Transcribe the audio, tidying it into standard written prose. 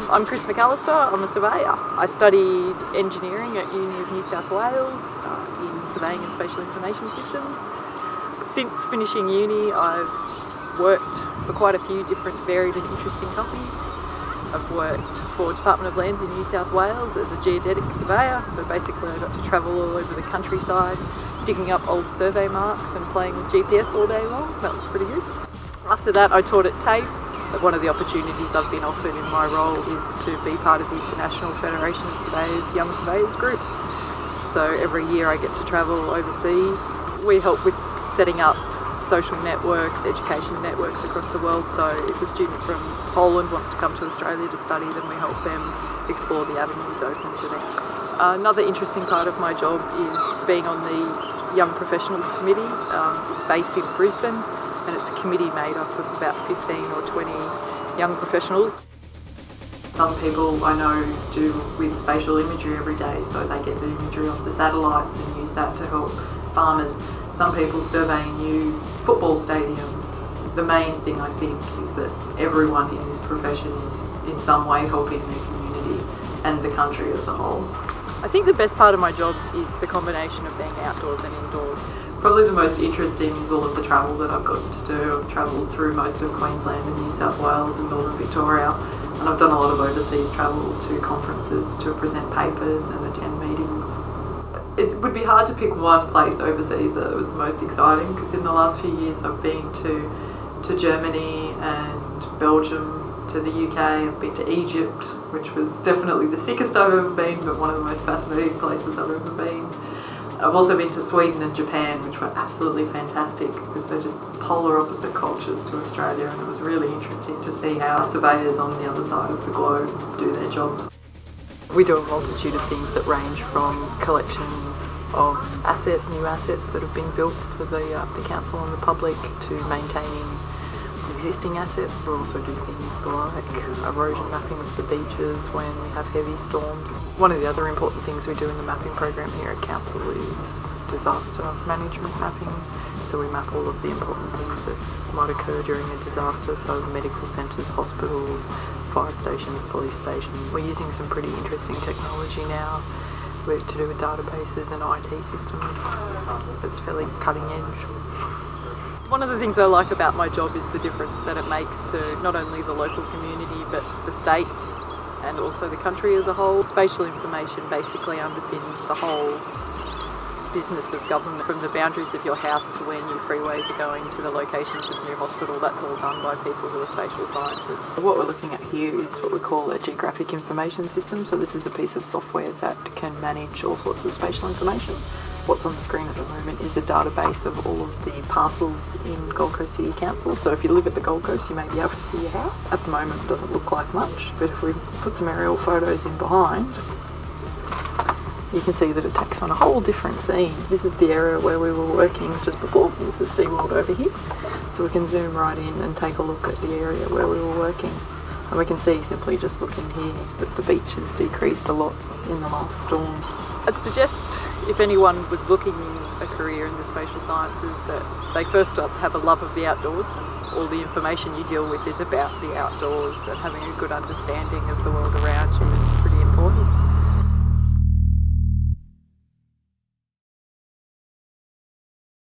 I'm Mcalister, I'm a surveyor. I studied engineering at Uni of New South Wales in surveying and spatial information systems. Since finishing uni, I've worked for quite a few different varied and interesting companies. I've worked for Department of Lands in New South Wales as a geodetic surveyor, so basically I got to travel all over the countryside, digging up old survey marks and playing with GPS all day long. That was pretty good. After that I taught at TAFE. One of the opportunities I've been offered in my role is to be part of the International Federation of Surveyors Young Surveyors group. So every year I get to travel overseas. We help with setting up social networks, education networks across the world. So if a student from Poland wants to come to Australia to study, then we help them explore the avenues open to them. Another interesting part of my job is being on the Young Professionals Committee. It's based in Brisbane, and it's a committee made up of about 15 or 20 young professionals. Some people I know do with spatial imagery every day, so they get the imagery off the satellites and use that to help farmers. Some people surveying new football stadiums. The main thing I think is that everyone in this profession is in some way helping their community and the country as a whole. I think the best part of my job is the combination of being outdoors and indoors. Probably the most interesting is all of the travel that I've gotten to do. I've travelled through most of Queensland and New South Wales and Northern Victoria, and I've done a lot of overseas travel to conferences to present papers and attend meetings. It would be hard to pick one place overseas that was the most exciting, because in the last few years I've been to Germany and Belgium, to the UK, I've been to Egypt, which was definitely the sickest I've ever been, but one of the most fascinating places I've ever been. I've also been to Sweden and Japan, which were absolutely fantastic because they're just polar opposite cultures to Australia, and it was really interesting to see how surveyors on the other side of the globe do their jobs. We do a multitude of things that range from collection of new assets that have been built for the council and the public, to maintaining existing assets. We also do things like erosion mapping of the beaches when we have heavy storms. One of the other important things we do in the mapping program here at council is disaster management mapping. So we map all of the important things that might occur during a disaster, so medical centres, hospitals, fire stations, police stations. We're using some pretty interesting technology now to do with databases and IT systems. It's fairly cutting edge. One of the things I like about my job is the difference that it makes to not only the local community but the state and also the country as a whole. Spatial information basically underpins the whole business of government, from the boundaries of your house to where new freeways are going to the locations of new hospital. That's all done by people who are spatial scientists. What we're looking at here is what we call a geographic information system. So this is a piece of software that can manage all sorts of spatial information. What's on the screen at the moment is a database of all of the parcels in Gold Coast City Council. So if you live at the Gold Coast, you may be able to see your house. At the moment it doesn't look like much, but if we put some aerial photos in behind, you can see that it takes on a whole different scene. This is the area where we were working just before. This is SeaWorld over here. So we can zoom right in and take a look at the area where we were working. And we can see, simply just looking here, that the beach has decreased a lot in the last storm. I'd suggest if anyone was looking a career in the spatial sciences that they first have a love of the outdoors. All the information you deal with is about the outdoors and having a good understanding of the world around you.